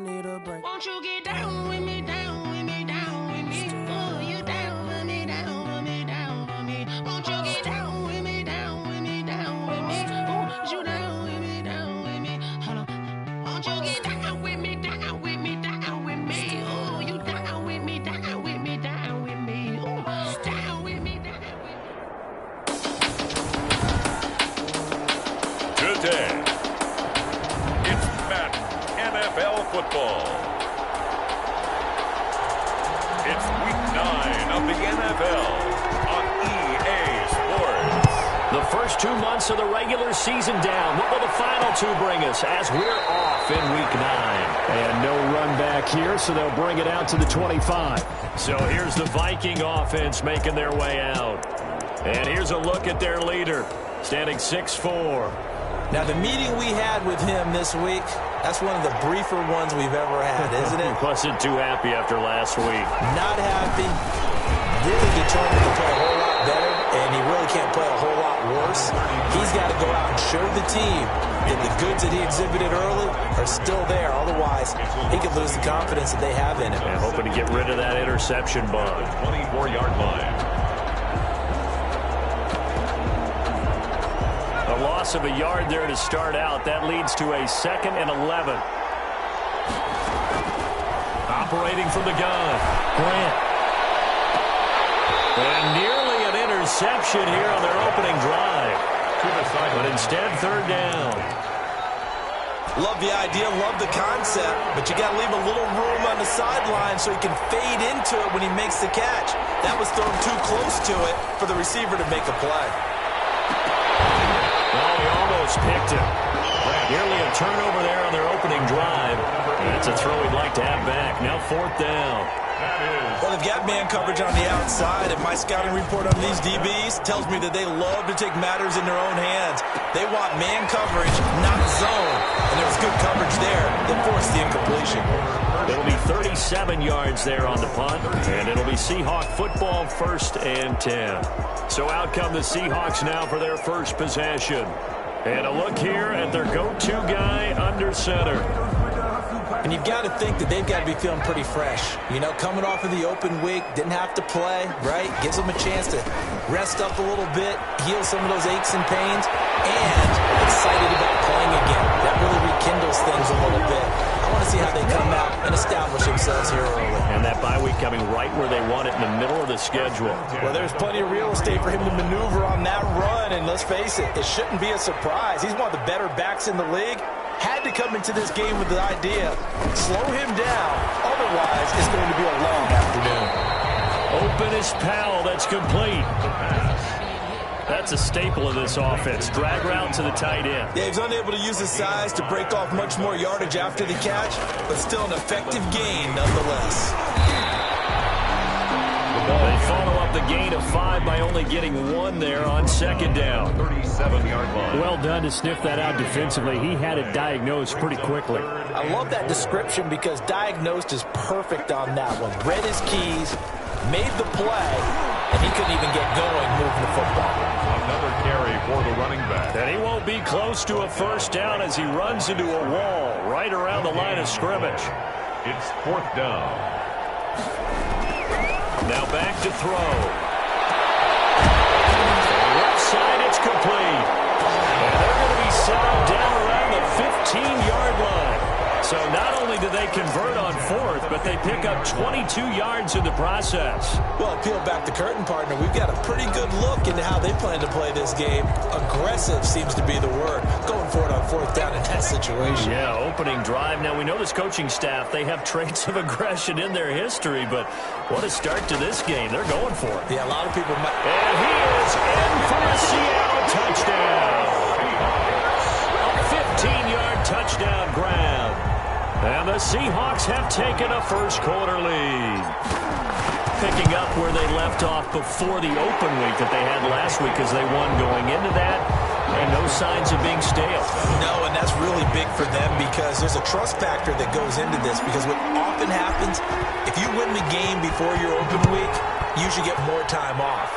need a break. Won't you get down with me, down with me, down with me? Oh, you down with me, down with me, down with me. Won't you get down with me, down with me, down with me? Oh, you down with me, down with me. Hold on. Won't you get down with me, down with me, down with me? Oh, you down with me, down with me, down with me. Oh, down with me, down with me. Good day. It's Madden NFL football. It's week 9 of the NFL on EA Sports. The first 2 months of the regular season down. What will the final 2 bring us as we're off in week 9? And no run back here, so they'll bring it out to the 25. So here's the Viking offense making their way out. And here's a look at their leader, standing 6'4". Now, the meeting we had with him this week, that's one of the briefer ones we've ever had, isn't it? Wasn't too happy after last week. Not happy. Really determined to play a whole lot better, and he really can't play a whole lot worse. He's got to go out and show the team that the goods that he exhibited early are still there. Otherwise, he could lose the confidence that they have in him. And hoping to get rid of that interception bug. 24-yard line. A loss of a yard there to start out. That leads to a 2nd and 11. Operating from the gun. Grant. And nearly an interception here on their opening drive. But instead, 3rd down. Love the idea, love the concept, but you got to leave a little room on the sideline so he can fade into it when he makes the catch. That was thrown too close to it for the receiver to make a play. Well, he almost picked him. Nearly a turnover there on their opening drive. That's a throw he'd like to have back. Now 4th down. Well, they've got man coverage on the outside, and my scouting report on these DBs tells me that they love to take matters in their own hands. They want man coverage, not zone. And there was good coverage there that forced the incompletion. It'll be 37 yards there on the punt, and it'll be Seahawk football, 1st and 10. So out come the Seahawks now for their first possession. And a look here at their go-to guy under center. And you've got to think that they've got to be feeling pretty fresh. You know, coming off of the open week, didn't have to play, right? Gives them a chance to rest up a little bit, heal some of those aches and pains, and excited about playing again. That really rekindles things a little bit. I want to see how they come out and establish themselves here early. And that bye week coming right where they want it, in the middle of the schedule. Well, there's plenty of real estate for him to maneuver on that run, and let's face it, it shouldn't be a surprise. He's one of the better backs in the league. Had to come into this game with the idea, slow him down, otherwise it's going to be a long afternoon. Open is Powell, that's complete. That's a staple of this offense. Drag route to the tight end. Yeah, he's unable to use his size to break off much more yardage after the catch, but still an effective gain nonetheless. They follow up the gain of 5 by only getting 1 there on 2nd down. 37-yard line. Well done to sniff that out defensively. He had it diagnosed pretty quickly. I love that description because diagnosed is perfect on that one. Read his keys, made the play, and he couldn't even get going moving the football. Another carry for the running back. And he won't be close to a 1st down as he runs into a wall right around the line of scrimmage. It's 4th down. Now back to throw. Left side, it's complete. And they're going to be settled down around the 15-yard line. So not only do they convert on 4th, but they pick up 22 yards in the process. Well, peel back the curtain, partner. We've got a pretty good look into how they plan to play this game. Aggressive seems to be the word. Going for it on 4th down in that situation. Yeah, opening drive. Now, we know this coaching staff, they have traits of aggression in their history, but what a start to this game. They're going for it. Yeah, a lot of people might. And he is in for a Seattle touchdown. A 15-yard touchdown grab. And the Seahawks have taken a first-quarter lead. Picking up where they left off before the open week that they had last week as they won going into that. And no signs of being stale. No, and that's really big for them because there's a trust factor that goes into this. Because what often happens, if you win the game before your open week, you usually get more time off.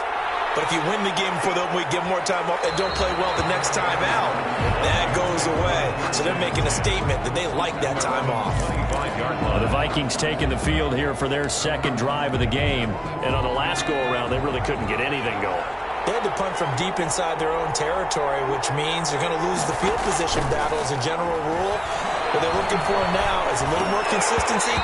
But if you win the game before the open week, get more time off, and don't play well the next time out, that goes away. So they're making a statement that they like that time off. Well, the Vikings taking the field here for their second drive of the game. And on the last go-around, they really couldn't get anything going. They had to punt from deep inside their own territory, which means they're going to lose the field position battle as a general rule. What they're looking for now is a little more consistency,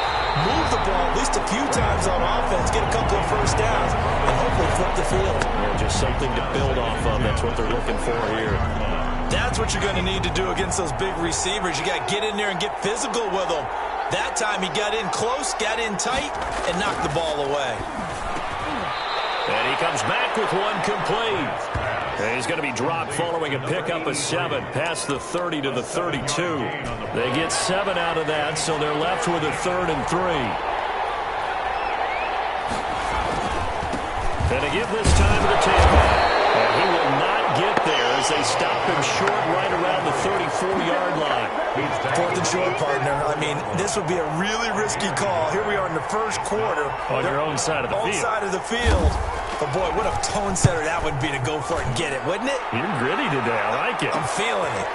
move the ball at least a few times on offense, get a couple of first downs, and hopefully flip the field. Yeah, just something to build off of. That's what they're looking for here. That's what you're going to need to do against those big receivers. You got to get in there and get physical with them. That time he got in close, got in tight, and knocked the ball away. And he comes back with one complete. And he's going to be dropped following a pickup of 7 past the 30 to the 32. They get 7 out of that, so they're left with a 3rd and 3. And to give this time to the tailback. And he will not get there as they stop him short right around the 34-yard line. 4th and short, partner. I mean, this would be a really risky call. Here we are in the first quarter. On your own side of the field. Own side of the field. But, boy, what a tone setter that would be to go for it and get it, wouldn't it? You're gritty today. I like it. I'm feeling it.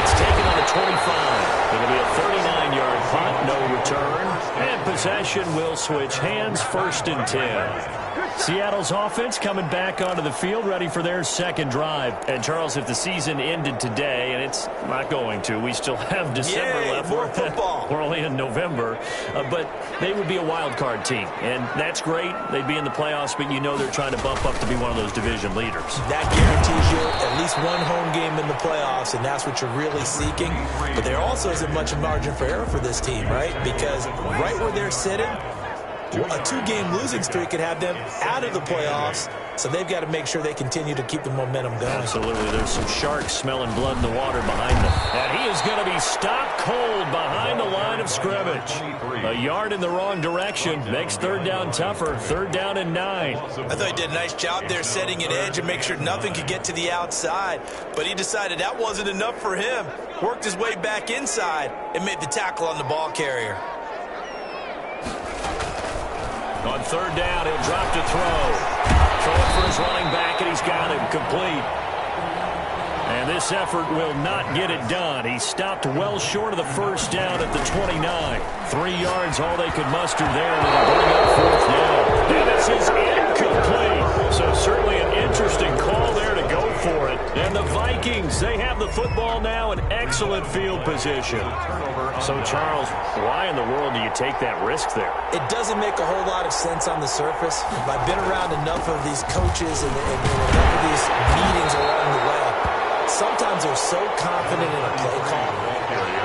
It's taken on the 25. It'll be a 39-yard punt, no return. And possession will switch hands, 1st and 10. Seattle's offense coming back onto the field, ready for their second drive. And, Charles, if the season ended today, and it's not going to, we still have December left. More football. We're only in November. But they would be a wild card team. And that's great. They'd be in the playoffs, but you know they're trying to bump up to be one of those division leaders. That guarantees you at least one home game in the playoffs, and that's what you're really seeking. But there also isn't much margin for error for this team, right? Because right where they're sitting, a 2-game losing streak could have them out of the playoffs, so they've got to make sure they continue to keep the momentum going. Absolutely. There's some sharks smelling blood in the water behind them. And he is going to be stopped cold behind the line of scrimmage. A yard in the wrong direction makes 3rd down tougher. 3rd down and 9. I thought he did a nice job there setting an edge and make sure nothing could get to the outside. But he decided that wasn't enough for him. Worked his way back inside and made the tackle on the ball carrier. On 3rd down, he'll drop to throw. Throwing for his running back, and he's got him complete. And this effort will not get it done. He stopped well short of the 1st down at the 29. 3 yards, all they could muster there, and it'll bring up 4th down. And this is incomplete. So certainly an interesting call there to go for it. And the Vikings, they have the football now in excellent field position. So, Charles, why in the world do you take that risk there? It doesn't make a whole lot of sense on the surface. I've been around enough of these coaches and enough of these meetings along the way. Sometimes they're so confident in a play call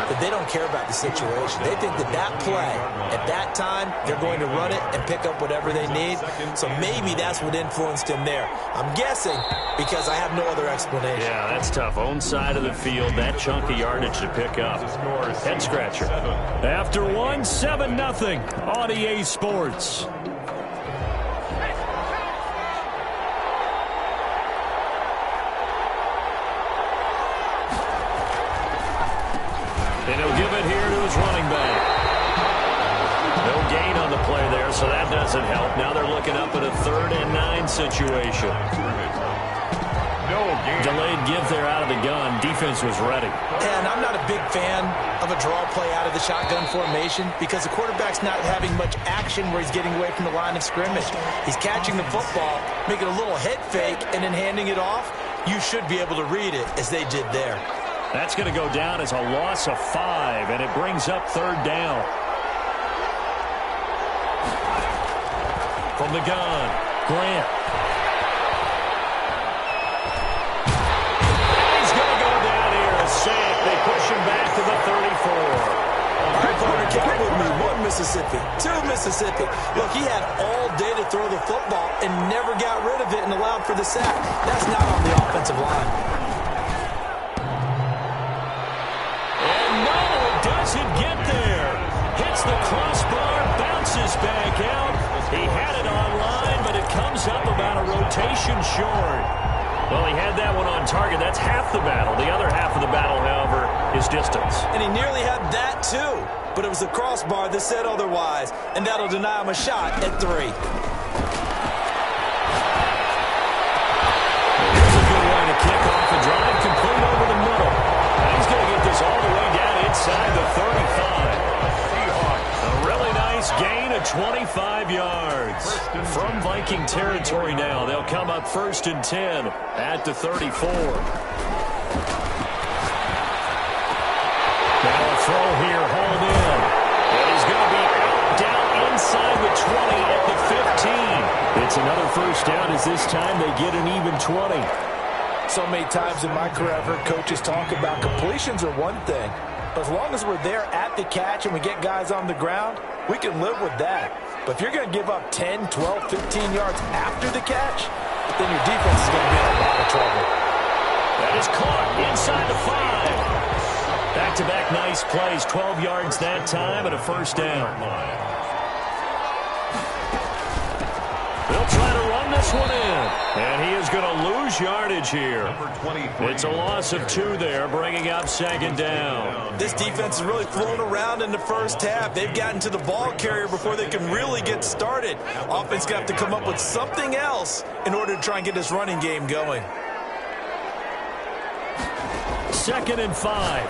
that they don't care about the situation. They think that that play, at that time, they're going to run it and pick up whatever they need. So maybe that's what influenced him there. I'm guessing because I have no other explanation. Yeah, that's tough. Own side of the field, that chunk of yardage to pick up. Head scratcher. After 1, 7-0 on EA Sports. And he'll give it here to his running back. No gain on the play there, so that doesn't help. Now they're looking up at a 3rd and 9 situation. Delayed give there out of the gun. Defense was ready. And I'm not a big fan of a draw play out of the shotgun formation because the quarterback's not having much action where he's getting away from the line of scrimmage. He's catching the football, making a little head fake, and then handing it off. You should be able to read it as they did there. That's going to go down as a loss of 5, and it brings up 3rd down. From the gun, Grant. He's going to go down here and safe. They push him back to the 34. All right, partner, count with me. 1 Mississippi, 2 Mississippi. Look, he had all day to throw the football and never got rid of it and allowed for the sack. That's not on the offensive line. Doesn't get there. Hits the crossbar, bounces back out. He had it online, but it comes up about a rotation short. Well, he had that one on target. That's half the battle. The other half of the battle, however, is distance. And he nearly had that, too. But it was the crossbar that said otherwise, and that'll deny him a shot at 3. Here's a good way to kick off a drive, complete over the middle. And he's going to get From Viking territory now, they'll come up 1st and 10 at the 34. Now a throw here, hauled in. And he's going to be down inside the 20 at the 15. It's another first down as this time they get an even 20. So many times in my career, I've heard coaches talk about completions are one thing. But as long as we're there at the catch and we get guys on the ground, we can live with that. But if you're going to give up 10, 12, 15 yards after the catch, then your defense is going to be in a lot of trouble. That is caught inside the 5. Back-to-back nice plays, 12 yards that time and a first down. They'll try to run this one in, and he is going to lose yardage here. It's a loss of 2 there, bringing up 2nd down. This defense has really flown around in the first half. They've gotten to the ball carrier before they can really get started. Offense got to come up with something else in order to try and get this running game going. 2nd and 5.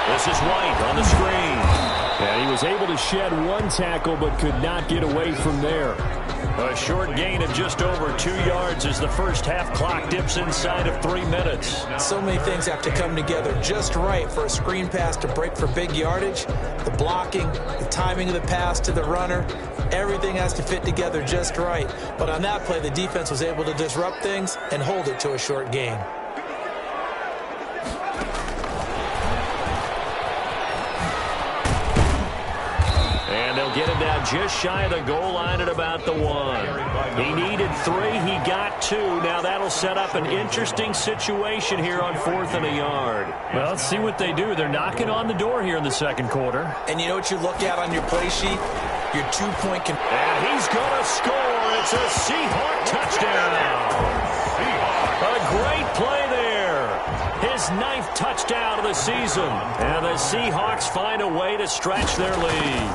This is White on the screen. And he was able to shed 1 tackle but could not get away from there. A short gain of just over 2 yards as the first half clock dips inside of 3 minutes. So many things have to come together just right for a screen pass to break for big yardage. The blocking, the timing of the pass to the runner, everything has to fit together just right. But on that play, the defense was able to disrupt things and hold it to a short gain. Get him down just shy of the goal line at about the 1. He needed 3. He got 2. Now that'll set up an interesting situation here on 4th and a yard. Well, let's see what they do. They're knocking on the door here in the second quarter. And you know what you look at on your play sheet? Your 2-point and he's going to score. It's a Seahawk touchdown. A great play there. His 9th touchdown of the season. And the Seahawks find a way to stretch their lead.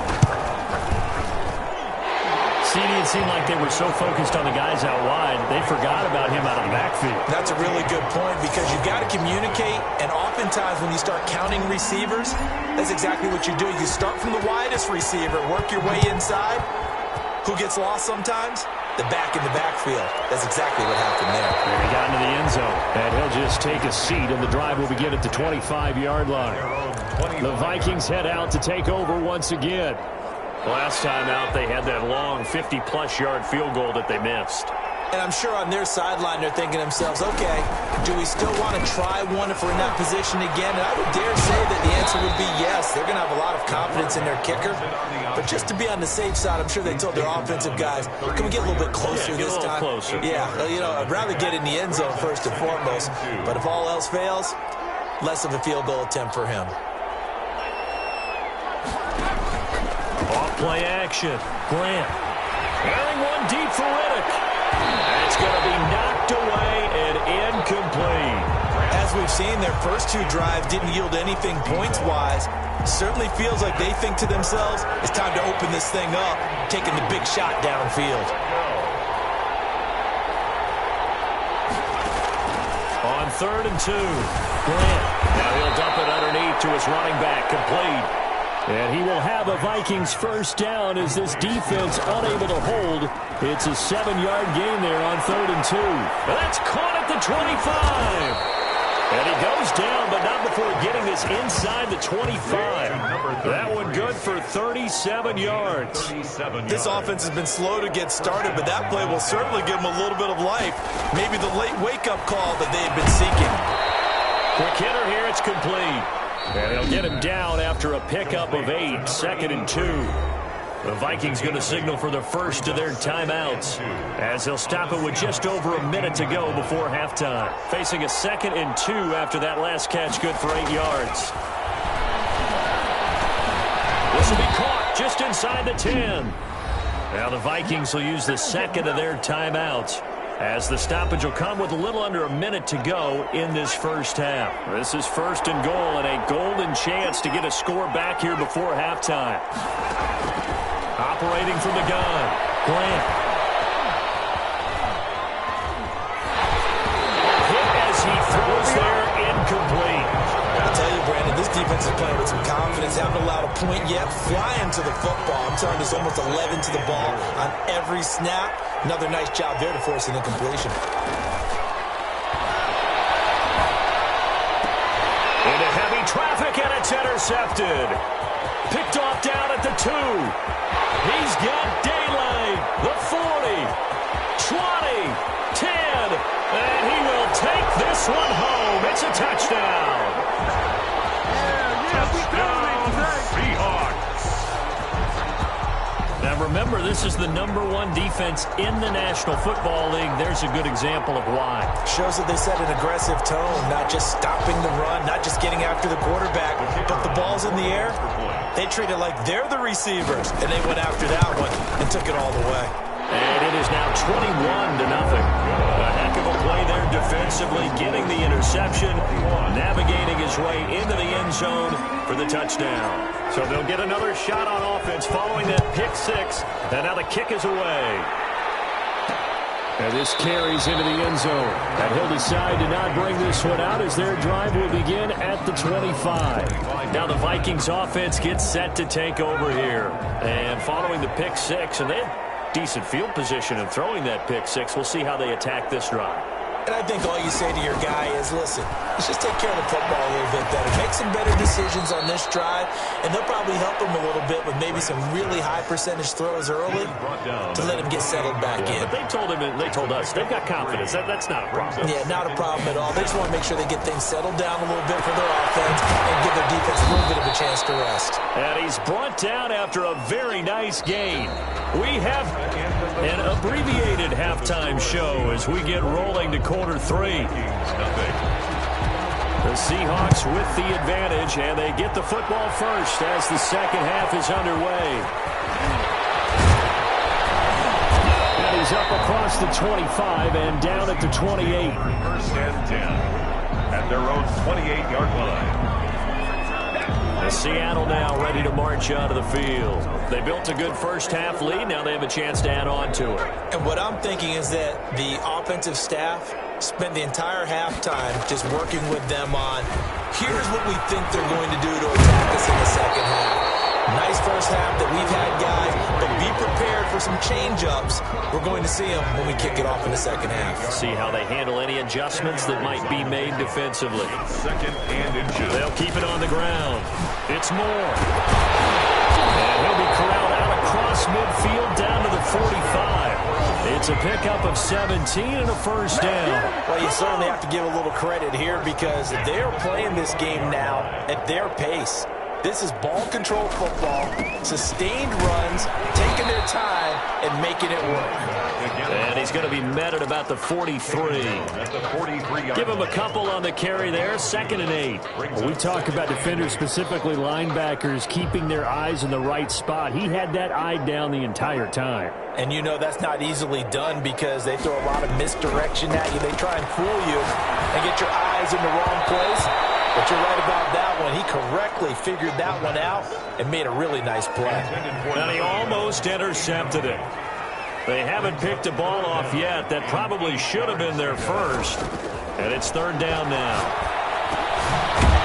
It seemed like they were so focused on the guys out wide, they forgot about him out of the backfield. That's a really good point because you've got to communicate, and oftentimes when you start counting receivers, that's exactly what you do. You start from the widest receiver, work your way inside. Who gets lost sometimes? The back in the backfield. That's exactly what happened there. And he got into the end zone, and he'll just take a seat, and the drive will begin at the 25-yard line. The Vikings head out to take over once again. Last time out, they had that long 50-plus yard field goal that they missed. And I'm sure on their sideline, they're thinking to themselves, okay, do we still want to try one if we're in that position again? And I would dare say that the answer would be yes. They're going to have a lot of confidence in their kicker. But just to be on the safe side, I'm sure they told their offensive guys, can we get a little bit closer this time? Closer. Yeah, you know, I'd rather get in the end zone first and foremost. But if all else fails, less of a field goal attempt for him. Off-play action. Grant. Carrying one deep for Riddick. And it's going to be knocked away and incomplete. As we've seen, their first 2 drives didn't yield anything points-wise. Certainly feels like they think to themselves, it's time to open this thing up, taking the big shot downfield. On 3rd and 2. Grant. Now he'll dump it underneath to his running back. Complete. And he will have a Vikings first down as this defense unable to hold. It's a 7-yard gain there on 3rd and 2. That's caught at the 25. And he goes down, but not before getting this inside the 25. That one good for 37 yards. This offense has been slow to get started, but that play will certainly give them a little bit of life. Maybe the late wake-up call that they have been seeking. Quick hitter here, it's complete. And they'll get him down after a pickup of 8, 2nd and 2. The Vikings going to signal for the first of their timeouts as they'll stop it with just over a minute to go before halftime. Facing a 2nd and 2 after that last catch, good for 8 yards. This will be caught just inside the 10. Now the Vikings will use the second of their timeouts, as the stoppage will come with a little under a minute to go in this first half. This is 1st and goal and a golden chance to get a score back here before halftime. Operating from the gun, Grant. Hit as he throws there, incomplete. I'll tell you, Brandon, this defense is playing with some confidence. Haven't allowed a point yet, flying to the football. I'm telling you, there's almost 11 to the ball on every snap. Another nice job there to force an incompletion. Into heavy traffic, and it's intercepted. Picked off down at the 2. He's got daylight. The 40, 20, 10, and he will take this one home. It's a touchdown. Touchdown, Seahawks. Now remember, this is the #1 defense in the National Football League. There's a good example of why. Shows that they set an aggressive tone, not just stopping the run, not just getting after the quarterback, but the ball's in the air. They treat it like they're the receivers, and they went after that one and took it all the way. And it is now 21-0. A heck of a play there defensively, getting the interception, navigating his way into the end zone for the touchdown. So they'll get another shot on offense following that pick 6, and now the kick is away. And this carries into the end zone. And he'll decide to not bring this one out as their drive will begin at the 25. Now the Vikings offense gets set to take over here. And following the pick 6, and they had decent field position in throwing that pick 6. We'll see how they attack this drive. And I think all you say to your guy is, listen, let's just take care of the football a little bit better. Make some better decisions on this drive, and they'll probably help him a little bit with maybe some really high percentage throws early to let him get settled back in. But they told us, they've got confidence. That's not a problem. Yeah, not a problem at all. They just want to make sure they get things settled down a little bit for their offense and give their defense a little bit of a chance to rest. And he's brought down after a very nice gain. We have an abbreviated halftime show as we get rolling to quarter 3. The Seahawks with the advantage, and they get the football first as the second half is underway. And he's up across the 25 and down at the 28. First and 10 at their own 28-yard line. Seattle now ready to march out of the field. They built a good first half lead. Now they have a chance to add on to it. And what I'm thinking is that the offensive staff spent the entire halftime just working with them on, here's what we think they're going to do to attack us in the second half. Nice first half that we've had, guys, but be prepared for some change-ups. We're going to see them when we kick it off in the second half. See how they handle any adjustments that might be made defensively. Second and inches. They'll keep it on the ground. It's Moore. And he'll be corralled out across midfield down to the 45. It's a pickup of 17 and a first down. Well, you certainly have to give a little credit here because they're playing this game now at their pace. This is ball control football, sustained runs, taking their time, and making it work. And he's going to be met at about the 43. Give him a couple on the carry there, 2nd and 8. Well, we talk about defenders, specifically linebackers, keeping their eyes in the right spot. He had that eye down the entire time. And you know that's not easily done because they throw a lot of misdirection at you. They try and fool you and get your eyes in the wrong place. But you're right about that one. He correctly figured that one out and made a really nice play. And he almost intercepted it. They haven't picked a ball off yet. That probably should have been their first. And it's 3rd down now.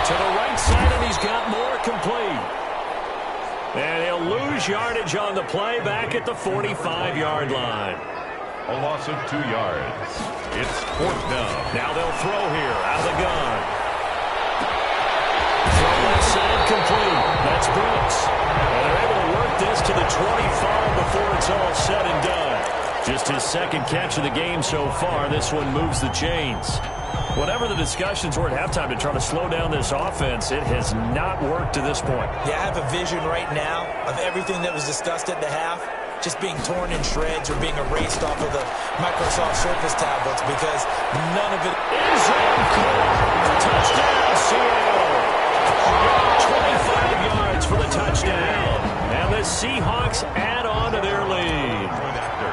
To the right side, and he's got Moore complete. And he'll lose yardage on the play back at the 45-yard line. A loss of 2 yards. It's 4th down. Now they'll throw here out of the gun. Throw left side complete. That's Brooks. And they're able to work this to the 25 before it's all said and done. Just his 2nd catch of the game so far. This one moves the chains. Whatever the discussions were at halftime to try to slow down this offense, it has not worked to this point. Yeah, I have a vision right now of everything that was discussed at the half just being torn in shreds or being erased off of the Microsoft Surface tablets because none of it is touchdown, Seattle. 25 yards for the touchdown. And the Seahawks add on to their lead.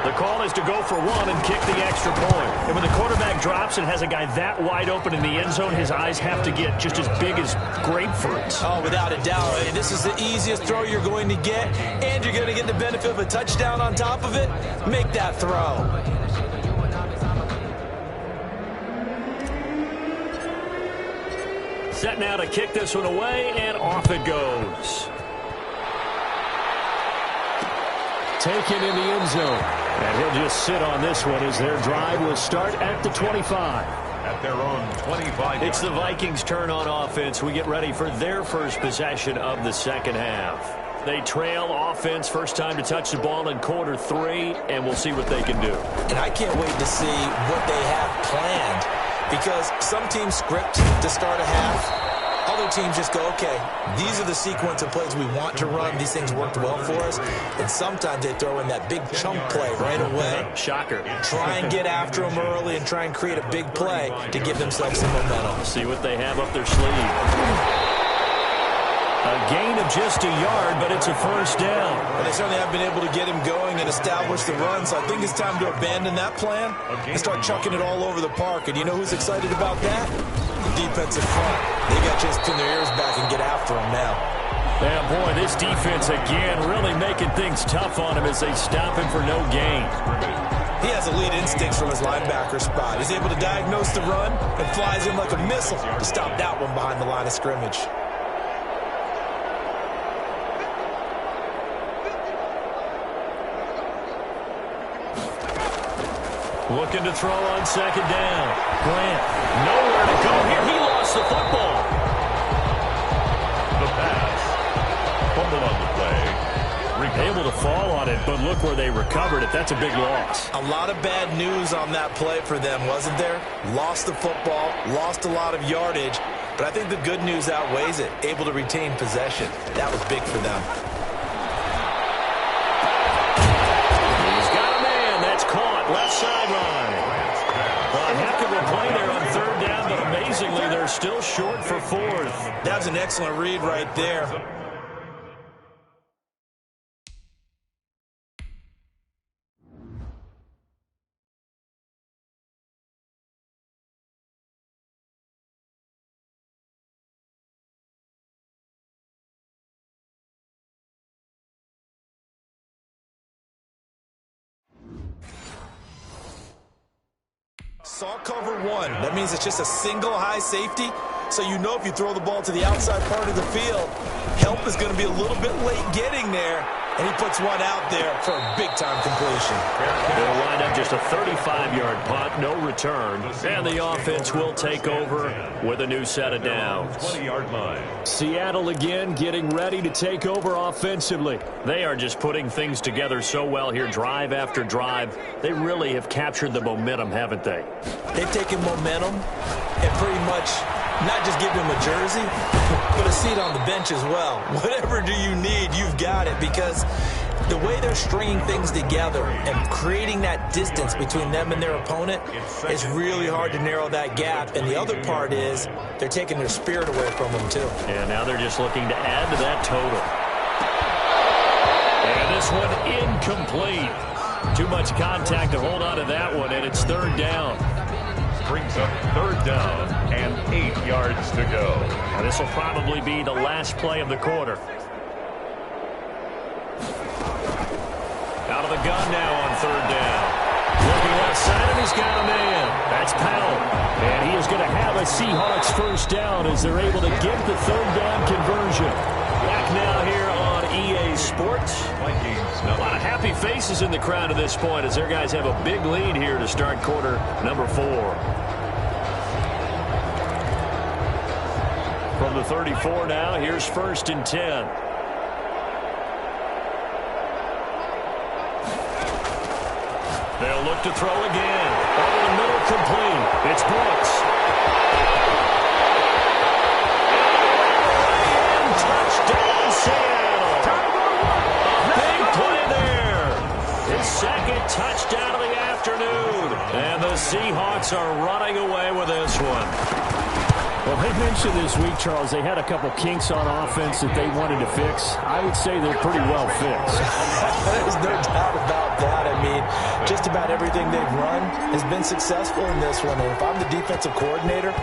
The call is to go for 1 and kick the extra point. And when the quarterback drops and has a guy that wide open in the end zone, his eyes have to get just as big as grapefruits. Oh, without a doubt. This is the easiest throw you're going to get, and you're going to get the benefit of a touchdown on top of it. Make that throw. Set now to kick this one away, and off it goes. taken in the end zone. And he'll just sit on this one as their drive will start at the 25. At their own 25. It's the Vikings' turn on offense. We get ready for their first possession of the second half. They trail offense, first time to touch the ball in quarter 3, and we'll see what they can do. And I can't wait to see what they have planned, because some teams script to start a half. Other teams just go, okay, these are the sequence of plays we want to run. These things worked well for us. And sometimes they throw in that big chunk play right away. Shocker. Try and get after them early and try and create a big play to give themselves some momentum. See what they have up their sleeve. A gain of just a yard, but it's a first down. Well, they certainly have been able to get him going and establish the run, so I think it's time to abandon that plan and start chucking it all over the park. And you know who's excited about that? The defensive front. They got a chance to pin their ears back and get after him now. Yeah, boy, this defense again really making things tough on him as they stop him for no gain. He has elite instincts from his linebacker spot. He's able to diagnose the run and flies in like a missile to stop that one behind the line of scrimmage. Looking to throw on second down. Grant, nowhere to go here. He lost the football. The pass. Fumble on the play. Able to fall on it, but look where they recovered it. That's a big loss. A lot of bad news on that play for them, wasn't there? Lost the football, lost a lot of yardage, but I think the good news outweighs it. Able to retain possession. That was big for them. Left sideline. Well, a heck of a play there on third down, but amazingly, they're still short for fourth. That was an excellent read right there. Saw cover one. That means it's just a single high safety. So you know if you throw the ball to the outside part of the field, help is going to be a little bit late getting there. And he puts one out there for a big-time completion. They'll wind up just a 35-yard punt, no return. And the offense will take over with a new set of downs. 20-yard line. Seattle again getting ready to take over offensively. They are just putting things together so well here, drive after drive. They really have captured the momentum, haven't they? They've taken momentum and pretty much not just give him a jersey, but a seat on the bench as well. Whatever do you need, you've got it, because the way they're stringing things together and creating that distance between them and their opponent, it's really hard to narrow that gap. And the other part is they're taking their spirit away from them, too. And now they're just looking to add to that total. And this one incomplete. Too much contact to hold on to that one, and it's third down. Brings up third down and 8 yards to go. And this will probably be the last play of the quarter. Out of the gun now on third down. Looking left side, and he's got a man. That's Powell. And he is going to have a Seahawks first down as they're able to get the third down conversion. Back now here on EA Sports. A lot of happy faces in the crowd at this point as their guys have a big lead here to start quarter number 4. From the 34 now, here's first and 10. They'll look to throw again. Over the middle, complete. It's Brooks. And touchdown, Seattle. A big play there. His second touchdown of the afternoon. And the Seahawks are running away with this one. Well, they mentioned this week, Charles, they had a couple kinks on offense that they wanted to fix. I would say they're pretty well fixed. There's no doubt about that. I mean, just about everything they've run has been successful in this one. And if I'm the defensive coordinator,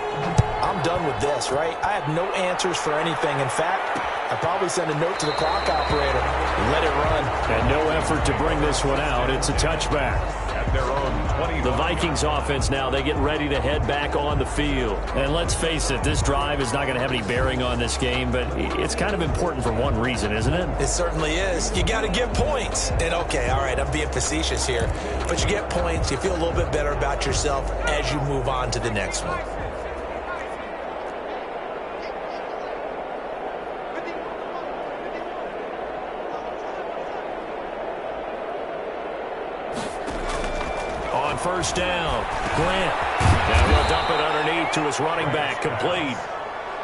I'm done with this, right? I have no answers for anything. In fact, I'd probably send a note to the clock operator. Let it run. And no effort to bring this one out. It's a touchback. at their own 20. The Vikings offense now, they get ready to head back on the field. And let's face it, this drive is not going to have any bearing on this game, but it's kind of important for one reason, isn't it? It certainly is. You got to get points. And okay, all right, I'm being facetious here, but you get points, you feel a little bit better about yourself as you move on to the next one. On first down, Grant. Now he'll dump it underneath to his running back, complete.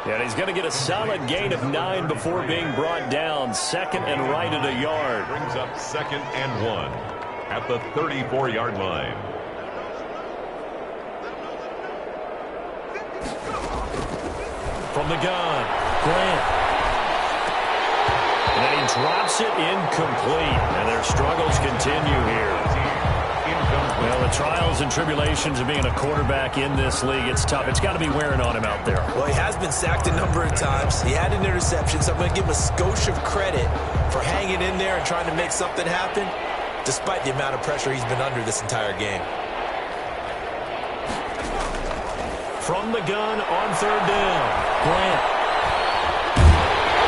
And he's going to get a solid gain of 9 before being brought down. Second and right at a yard. Brings up 2nd and 1 at the 34-yard line. From the gun, Grant. And he drops it incomplete. And their struggles continue here. Well, the trials and tribulations of being a quarterback in this league, it's tough. It's got to be wearing on him out there. Well, he has been sacked a number of times. He had an interception, so I'm going to give him a skosh of credit for hanging in there and trying to make something happen, despite the amount of pressure he's been under this entire game. From the gun on third down, Grant.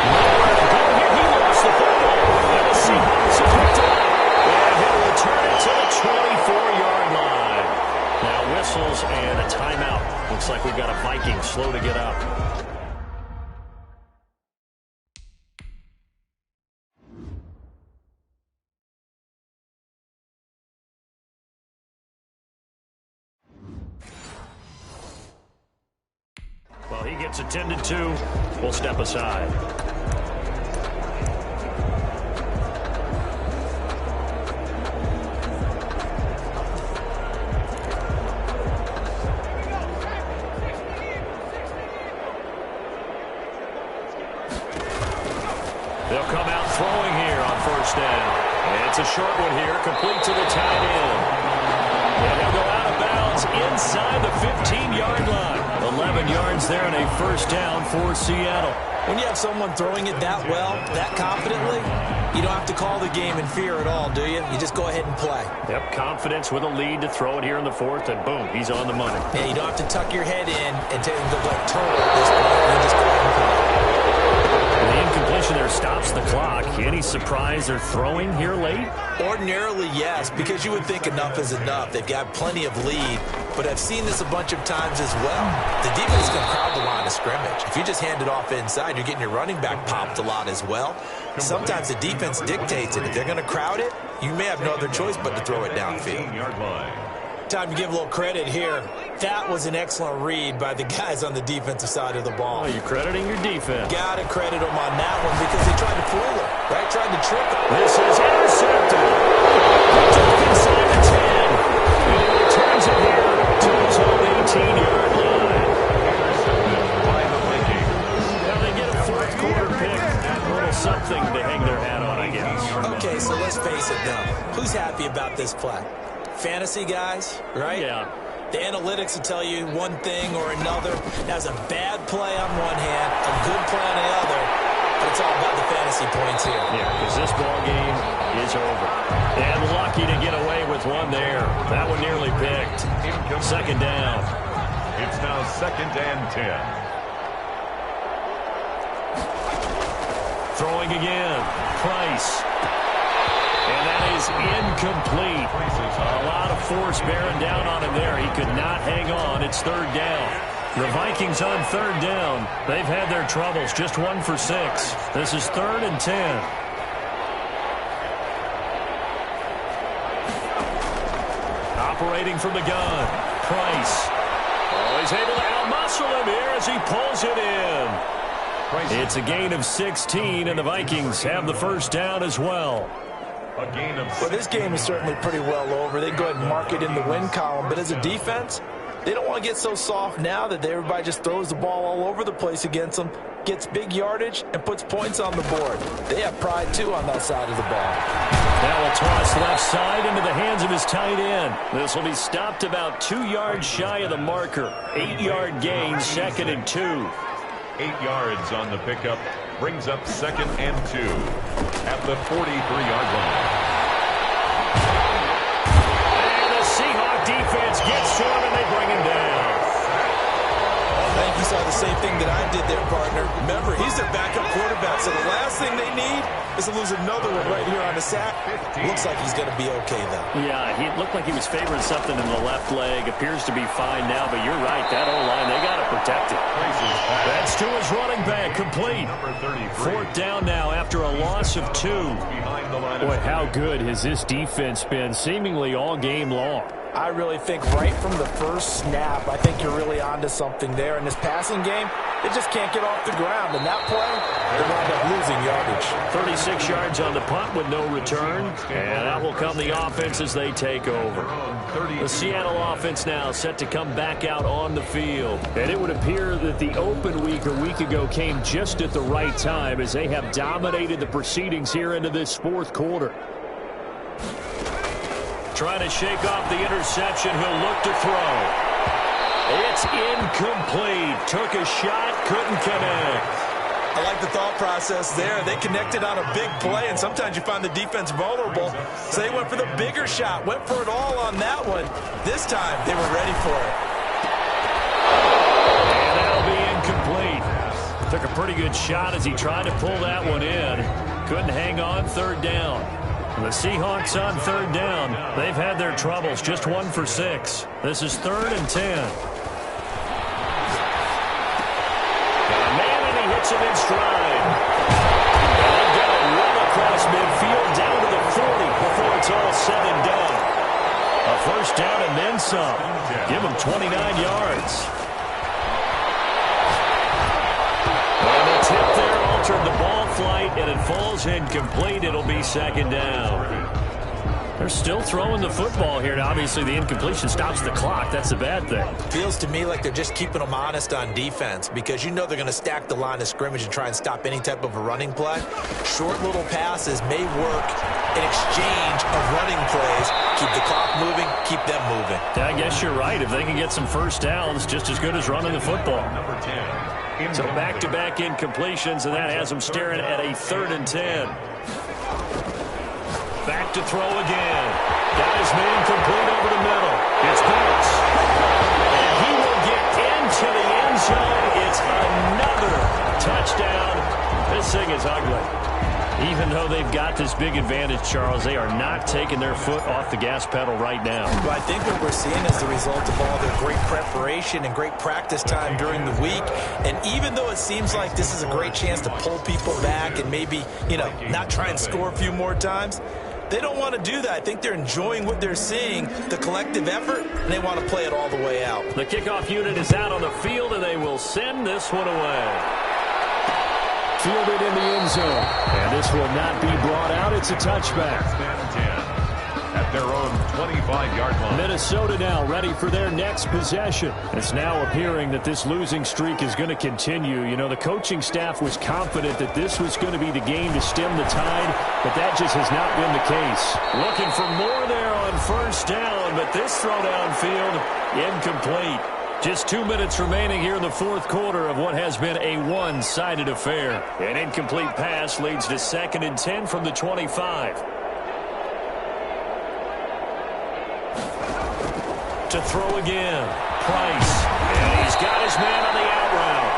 Nowhere to go here. He lost the football. And the Seahawks have picked it up. And he'll return it to the 24-yard line. Now whistles and a timeout. Looks like we've got a Viking slow to get up. Well, he gets attended to. We'll step aside. They'll come out throwing here on first down. And it's a short one here, complete to the tight end. And they'll go out of bounds inside the 15-yard line. 11 yards there and a first down for Seattle. When you have someone throwing it that well, that confidently, you don't have to call the game in fear at all, do you? You just go ahead and play. Yep, confidence with a lead to throw it here in the fourth, and boom, he's on the money. Yeah, you don't have to tuck your head in and take him to like turtle at this point. You just go ahead and play. The incompletion there stops the clock. Any surprise they're throwing here late? Ordinarily, yes, because you would think enough is enough. They've got plenty of lead, but I've seen this a bunch of times as well. The defense can crowd the line of scrimmage. If you just hand it off inside, you're getting your running back popped a lot as well. Sometimes the defense dictates it. If they're going to crowd it, you may have no other choice but to throw it downfield. Time to give a little credit here. That was an excellent read by the guys on the defensive side of the ball. Oh, you're crediting your defense. Got to credit them on that one because they tried to fool him, right? Tried to trick him. This is intercepted. Inside the 10. And he returns it here to his own 18-yard line. Now they get a fourth quarter pick. A little something to hang their hat on, I guess. Okay, so let's face it now. Who's happy about this play? Fantasy guys, right? Yeah. The analytics will tell you one thing or another. That's a bad play on one hand, a good play on the other, but it's all about the fantasy points here. Yeah, because this ball game is over. And lucky to get away with one there. That one nearly picked. Second down. It's now 2nd and 10. Throwing again. Price. And that is incomplete. A lot of force bearing down on him there. He could not hang on. It's third down. The Vikings on third down. They've had their troubles. Just 1 for 6. This is 3rd and 10. Operating from the gun. Price. Oh, he's able to outmuscle him here as he pulls it in. It's a gain of 16, and the Vikings have the first down as well. Well, this game is certainly pretty well over. They go ahead and mark it in the win column. But as a defense, they don't want to get so soft now that everybody just throws the ball all over the place against them, gets big yardage, and puts points on the board. They have pride, too, on that side of the ball. Now a toss left side into the hands of his tight end. This will be stopped about 2 yards shy of the marker. 8-yard gain, 2nd and 2. 8 yards on the pickup. Brings up 2nd and 2 at the 43-yard line. And a defense gets to him, and they bring him down. I think you saw the same thing that I did there, partner. Remember, he's their backup quarterback, so the last thing they need is to lose another one right here on the sack. Looks like he's going to be okay, though. Yeah, he looked like he was favoring something in the left leg. Appears to be fine now, but you're right. That O-line, they got to protect it. That's to his running back, complete. Fourth down now after a loss of 2. Boy, how good has this defense been seemingly all game long? I really think right from the first snap, I think you're really onto something there. In this passing game, they just can't get off the ground. And that play, they wind up losing yardage. 36 yards on the punt with no return. And that will come the offense as they take over. The Seattle offense now set to come back out on the field. And it would appear that the open week a week ago came just at the right time as they have dominated the proceedings here into this fourth quarter. Trying to shake off the interception. He'll look to throw. It's incomplete. Took a shot, couldn't connect. I like the thought process there. They connected on a big play, and sometimes you find the defense vulnerable. So they went for the bigger shot, went for it all on that one. This time, they were ready for it. And that'll be incomplete. Took a pretty good shot as he tried to pull that one in. Couldn't hang on, third down. The Seahawks on third down. They've had their troubles, just 1 for 6. This is 3rd and 10. Got a man, and he hits him in stride. And they've got to run across midfield down to the 40 before it's all said and done. A first down and then some. Give him 29 yards. And the tip there altered the ball flight, and it falls incomplete. It'll be 2nd down. They're still throwing the football here. Now, obviously, the incompletion stops the clock. That's the bad thing. Feels to me like they're just keeping them honest on defense because you know they're going to stack the line of scrimmage and try and stop any type of a running play. Short little passes may work in exchange of running plays. Keep the clock moving, keep them moving. Yeah, I guess you're right. If they can get some first downs, just as good as running the football. So back-to-back incompletions, and that has them staring at a 3rd and 10. Back to throw again. Got his man complete over the middle. It's Pitts. And he will get into the end zone. It's another touchdown. This thing is ugly. Even though they've got this big advantage, Charles, they are not taking their foot off the gas pedal right now. Well, I think what we're seeing is the result of all their great preparation and great practice time during the week. And even though it seems like this is a great chance to pull people back and maybe, not try and score a few more times, they don't want to do that. I think they're enjoying what they're seeing, the collective effort, and they want to play it all the way out. The kickoff unit is out on the field, and they will send this one away. Fielded in the end zone. And this will not be brought out. It's a touchback. At their own 25-yard line. Minnesota now ready for their next possession. It's now appearing that this losing streak is going to continue. The coaching staff was confident that this was going to be the game to stem the tide, but that just has not been the case. Looking for more there on first down, but this throw downfield incomplete. Just 2 minutes remaining here in the fourth quarter of what has been a one-sided affair. An incomplete pass leads to 2nd and 10 from the 25. To throw again. Price. And he's got his man on the out route.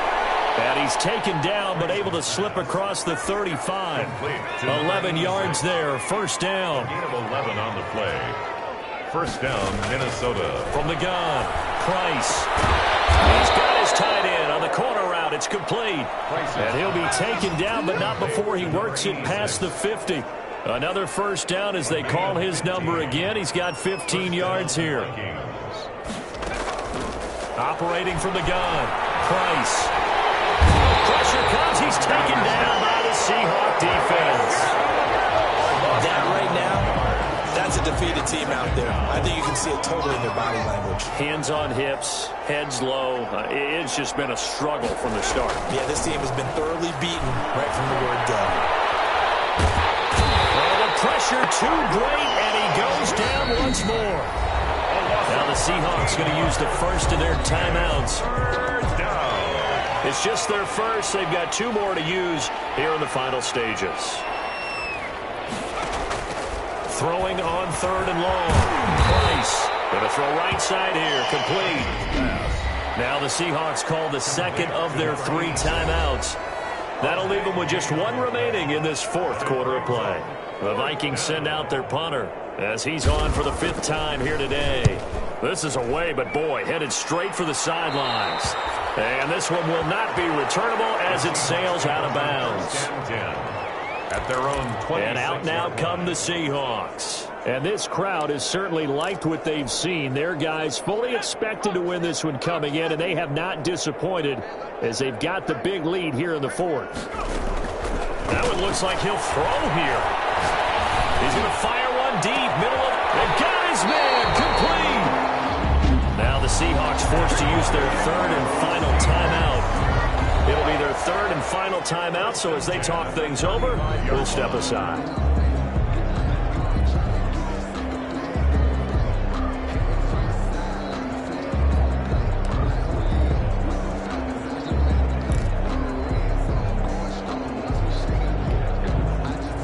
And he's taken down but able to slip across the 35. 11 yards there. First down. Gain of 11 on the play. First down, Minnesota. From the gun, Price. He's got his tight end on the corner route. It's complete. And he'll be taken down, but not before he works it past the 50. Another first down as they call his number again. He's got 15 yards here. Operating from the gun, Price. Pressure comes. He's taken down by the Seahawk defense. That right now, that's a defeated team out there. I think you can see it totally in their body language. Hands on hips, heads low. It's just been a struggle from the start. Yeah, this team has been thoroughly beaten right from the word go. And the pressure too great, and he goes down once more. Now the Seahawks going to use the first of their timeouts. It's just their first. They've got 2 more to use here in the final stages. Throwing on 3rd and long. Price. Going to throw right side here, complete. Now the Seahawks call the second of their 3 timeouts. That'll leave them with just 1 remaining in this 4th quarter of play. The Vikings send out their punter as he's on for the 5th time here today. This is away, but boy, headed straight for the sidelines. And this one will not be returnable as it sails out of bounds. At their own 20. And out now come the Seahawks. And this crowd has certainly liked what they've seen. Their guys fully expected to win this one coming in, and they have not disappointed as they've got the big lead here in the 4th. That one looks like he'll throw here. He's going to fire one deep, middle of, and got his man, complete. Now the Seahawks forced to use their 3rd and final timeout. It'll be their 3rd and final timeout, so as they talk things over, we'll step aside.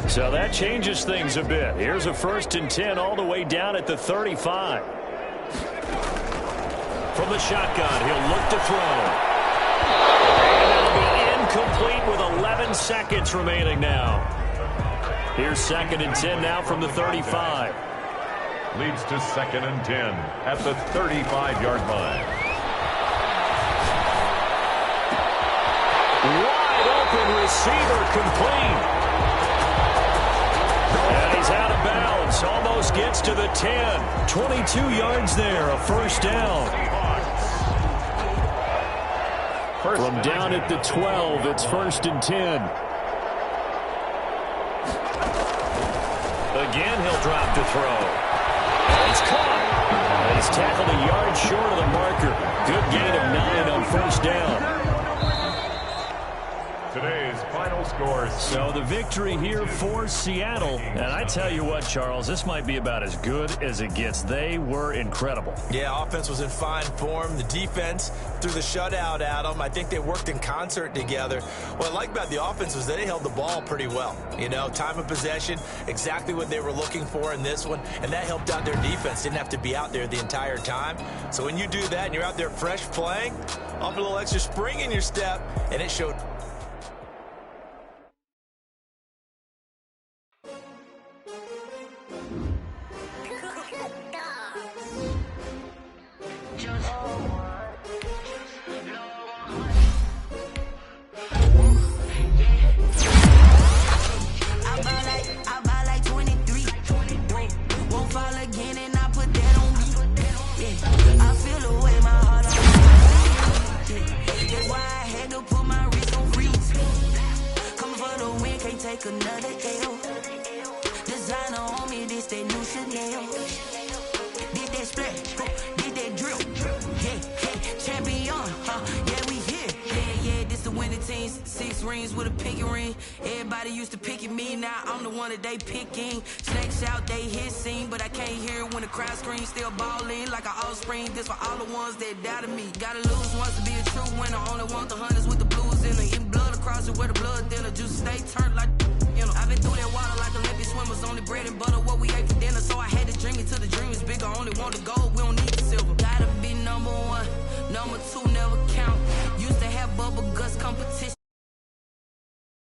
So that changes things a bit. Here's a 1st and 10 all the way down at the 35. From the shotgun, he'll look to throw. And that'll be incomplete with 11 seconds remaining now. Here's 2nd and 10 now from the 35. Leads to 2nd and 10 at the 35-yard line. Wide open receiver, complete. And he's out of bounds. Almost gets to the 10. 22 yards there. A 1st down. From down at the 12, it's 1st and 10. Again, he'll drop to throw. It's caught. And he's tackled a yard short of the marker. Good gain of 9 on 1st down. Today's final scores. So the victory here for Seattle. And I tell you what, Charles, this might be about as good as it gets. They were incredible. Yeah, offense was in fine form. The defense threw the shutout at them. I think they worked in concert together. What I like about the offense was they held the ball pretty well. You know, time of possession, exactly what they were looking for in this one. And that helped out their defense. Didn't have to be out there the entire time. So when you do that and you're out there fresh playing, off a little extra spring in your step, and it showed. Another L. Designer on me, this that new Chanel. Did that splash, did that drill. Yeah, champion, yeah, we here. Yeah, this the winning team. 6 rings with a pinky ring. Everybody used to pick at me, now I'm the one that they picking. Snakes out, they hit scene, but I can't hear it when the crowd screams. Still balling like an offspring. This for all the ones that doubted me. Gotta lose once to be a true winner. Only want the hunters with the blues in it. Getting blood across it where the blood thinner. Juice stay turned like. You know, I've been through that water like Olympic swimmers. Only bread and butter, what we ate for dinner. So I had to dream it till the dream is bigger. Only want the gold, we don't need the silver. Gotta be number 1, number 2.